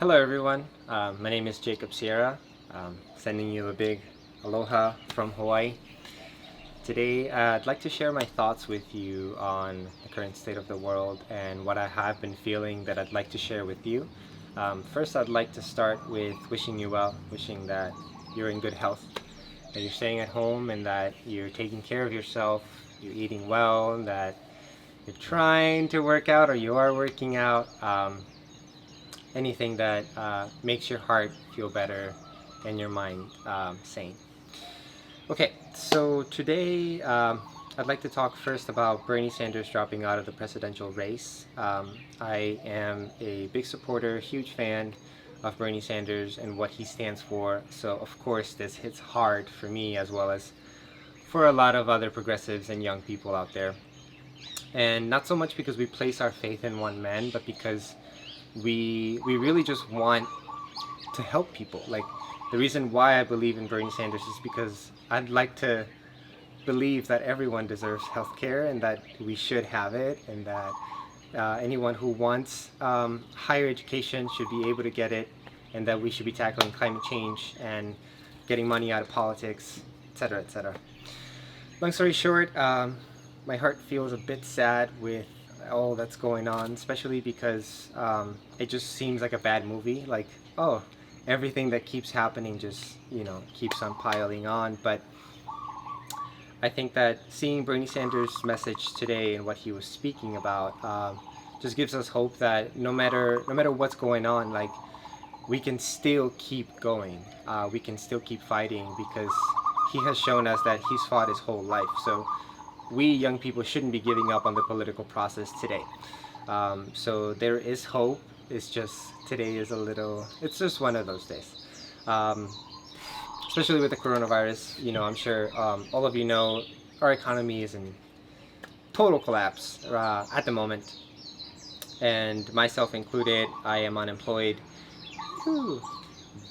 Hello everyone, my name is Jacob Sierra, sending you a big aloha from Hawaii. Today I'd like to share my thoughts with you on the current state of the world and what I have been feeling that I'd like to share with you. First I'd like to start with wishing you well, wishing that you're in good health, that you're staying at home and that you're taking care of yourself, you're eating well, and that you're trying to work out or you are working out. Anything that makes your heart feel better and your mind sane. Okay, so today I'd like to talk first about Bernie Sanders dropping out of the presidential race. I am a big supporter, huge fan of Bernie Sanders and what he stands for. So of course this hits hard for me as well as for a lot of other progressives and young people out there. And not so much because we place our faith in one man, but because we really just want to help people. Like, the reason why I believe in Bernie Sanders is because I'd like to believe that everyone deserves health care and that we should have it, and that anyone who wants higher education should be able to get it, and that we should be tackling climate change and getting money out of politics, etc., etc. Long story short, my heart feels a bit sad with all that's going on, especially because it just seems like a bad movie. Like, oh, everything that keeps happening just, keeps on piling on. But I think that seeing Bernie Sanders' message today and what he was speaking about just gives us hope that no matter what's going on, like, we can still keep going. We can still keep fighting because he has shown us that he's fought his whole life. So we young people shouldn't be giving up on the political process today. So there is hope. It's just today is it's just one of those days. Especially with the coronavirus, I'm sure all of you know our economy is in total collapse at the moment. And myself included, I am unemployed. Whew.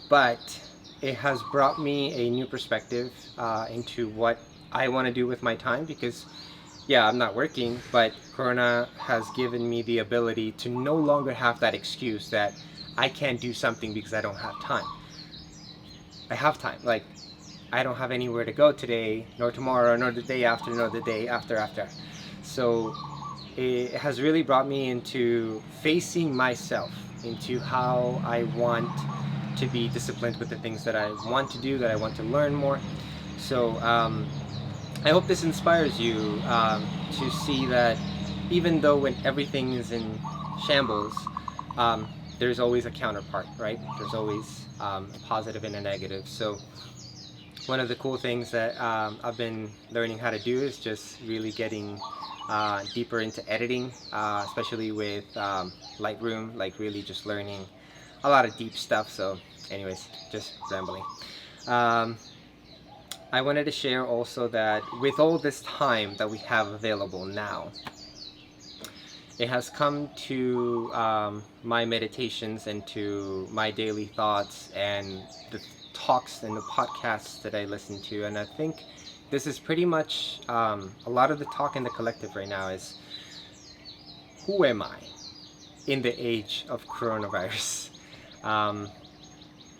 But it has brought me a new perspective into what I want to do with my time, because yeah, I'm not working, but Corona has given me the ability to no longer have that excuse that I can't do something because I don't have time. I have time. Like, I don't have anywhere to go today, nor tomorrow, nor the day after, nor the day after. So it has really brought me into facing myself, into how I want to be disciplined with the things that I want to do, that I want to learn more. So I hope this inspires you to see that even though when everything is in shambles, there's always a counterpart, right? There's always a positive and a negative. So one of the cool things that I've been learning how to do is just really getting deeper into editing, especially with Lightroom, like really just learning a lot of deep stuff. So anyways, just rambling. I wanted to share also that with all this time that we have available now, it has come to my meditations and to my daily thoughts and the talks and the podcasts that I listen to. And I think this is pretty much a lot of the talk in the collective right now is, who am I in the age of coronavirus?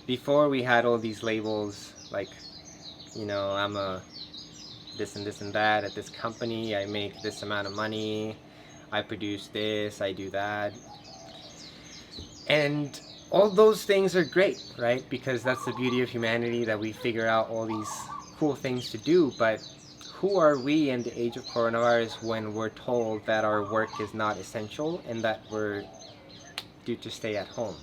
Before we had all these labels like, I'm a this and this and that at this company, I make this amount of money, I produce this, I do that. And all those things are great, right? Because that's the beauty of humanity, that we figure out all these cool things to do. But who are we in the age of coronavirus when we're told that our work is not essential and that we're due to stay at home?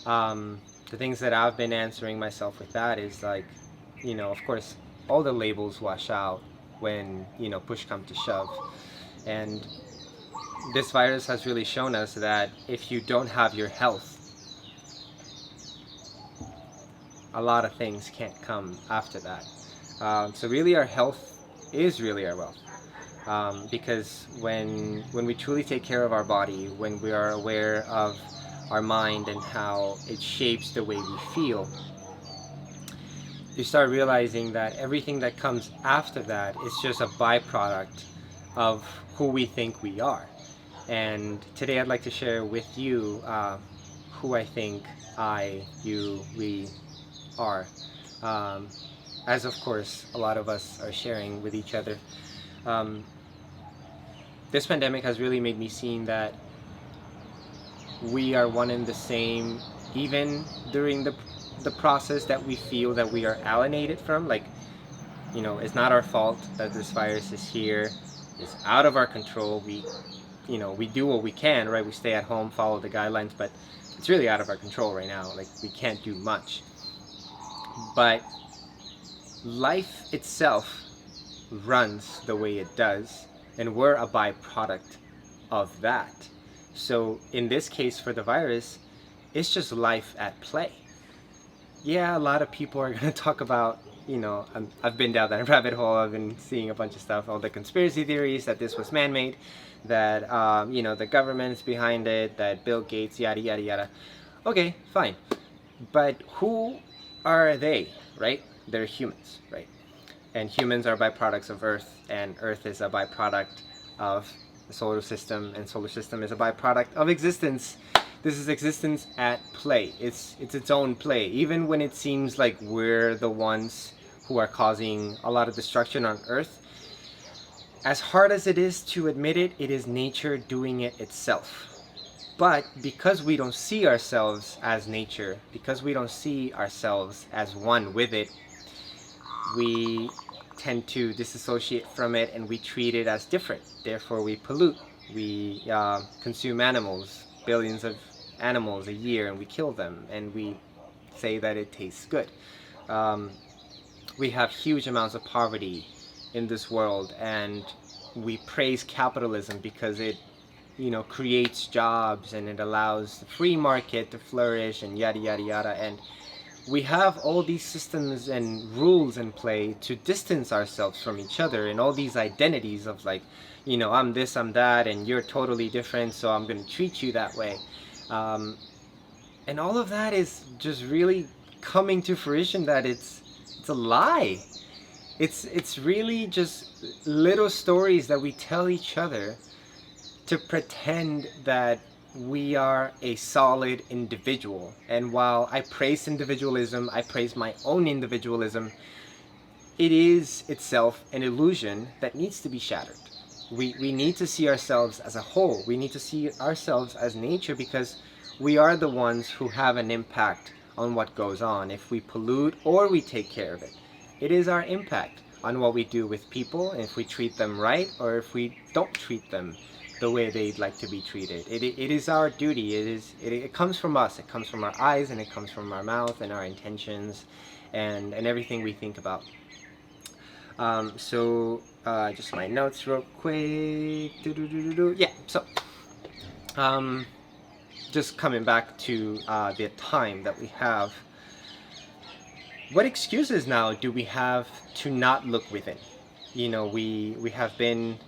The things that I've been answering myself with that is like, of course, all the labels wash out when, push comes to shove. And this virus has really shown us that if you don't have your health, a lot of things can't come after that. So really our health is really our wealth. Because when we truly take care of our body, when we are aware of our mind and how it shapes the way we feel, you start realizing that everything that comes after that is just a byproduct of who we think we are. And today I'd like to share with you who I think I, you, we are. Um, as of course, a lot of us are sharing with each other. Um, this pandemic has really made me see that we are one and the same, even during the process that we feel that we are alienated from. Like, it's not our fault that this virus is here. It's out of our control. We do what we can, right? We stay at home, follow the guidelines, but it's really out of our control right now. Like, we can't do much. But life itself runs the way it does, and we're a byproduct of that. So in this case, for the virus, it's just life at play. Yeah, a lot of people are going to talk about, I've been down that rabbit hole. I've been seeing a bunch of stuff, all the conspiracy theories that this was man-made, that, the government's behind it, that Bill Gates, yada, yada, yada. Okay, fine. But who are they, right? They're humans, right? And humans are byproducts of Earth, and Earth is a byproduct of the solar system, and solar system is a byproduct of existence. This is existence at play. It's its own play. Even when it seems like we're the ones who are causing a lot of destruction on Earth, as hard as it is to admit it, it is nature doing it itself. But because we don't see ourselves as nature, because we don't see ourselves as one with it, we tend to disassociate from it, and we treat it as different. Therefore, we pollute. We consume animals, billions of animals a year, and we kill them, and we say that it tastes good. We have huge amounts of poverty in this world, and we praise capitalism because it creates jobs, and it allows the free market to flourish, and yada yada yada. And we have all these systems and rules in play to distance ourselves from each other, and all these identities of, like, I'm this, I'm that, and you're totally different, so I'm going to treat you that way. And all of that is just really coming to fruition that it's a lie. It's really just little stories that we tell each other to pretend that we are a solid individual. And while I praise individualism, I praise my own individualism, it is itself an illusion that needs to be shattered. We need to see ourselves as a whole. We need to see ourselves as nature, because we are the ones who have an impact on what goes on. If we pollute or we take care of it, it is our impact on what we do with people, if we treat them right or if we don't treat them the way they'd like to be treated. It is our duty. It comes from us. It comes from our eyes, and it comes from our mouth and our intentions, and everything we think about. Just my notes real quick. Yeah, so just coming back to the time that we have. What excuses now do we have to not look within? We have been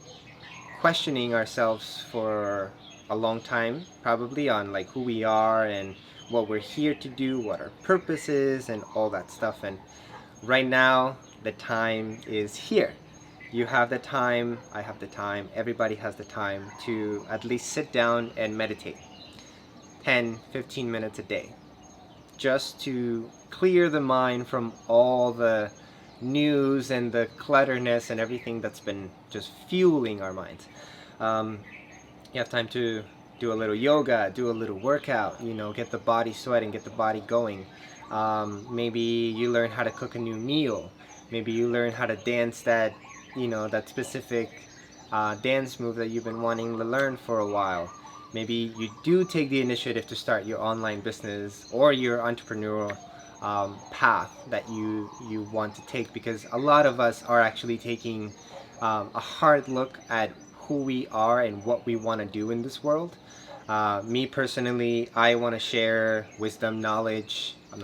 questioning ourselves for a long time, probably, on like who we are and what we're here to do, what our purpose is, and all that stuff. And right now, the time is here. You have the time, I have the time, everybody has the time to at least sit down and meditate 10-15 minutes a day, just to clear the mind from all the news and the clutterness and everything that's been just fueling our minds. You have time to do a little yoga, do a little workout, get the body sweating, get the body going. Maybe you learn how to cook a new meal. Maybe you learn how to dance that specific dance move that you've been wanting to learn for a while. Maybe you do take the initiative to start your online business or your entrepreneurial path that you want to take, because a lot of us are actually taking a hard look at who we are and what we want to do in this world. Me personally, I want to share wisdom, knowledge. I'm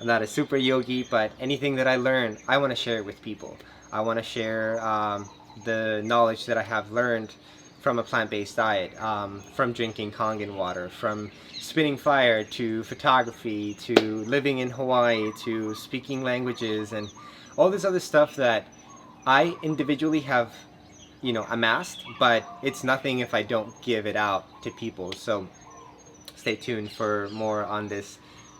not a super yogi, but anything that I learn, I want to share it with people. I want to share the knowledge that I have learned from a plant-based diet, from drinking Kangen water, from spinning fire, to photography, to living in Hawaii, to speaking languages, and all this other stuff that I individually have amassed, but it's nothing if I don't give it out to people. So stay tuned for more on this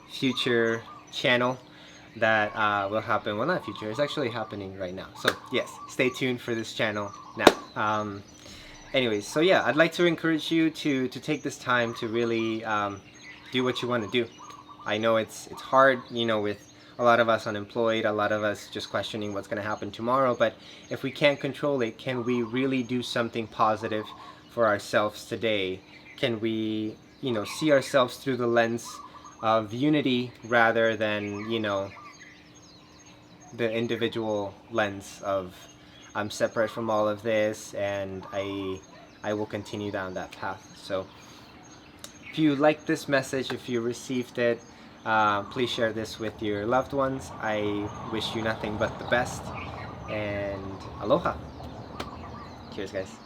future channel that will happen. Well, not future, it's actually happening right now. So yes, stay tuned for this channel now. Anyways, so yeah, I'd like to encourage you to take this time to really do what you want to do. I know it's hard, you know, with a lot of us unemployed, a lot of us just questioning what's going to happen tomorrow. But if we can't control it, can we really do something positive for ourselves today? Can we, you know, see ourselves through the lens of unity rather than, you know, the individual lens of I'm separate from all of this and I will continue down that path. So if you like this message, if you received it, please share this with your loved ones. I wish you nothing but the best, and aloha. Cheers, guys.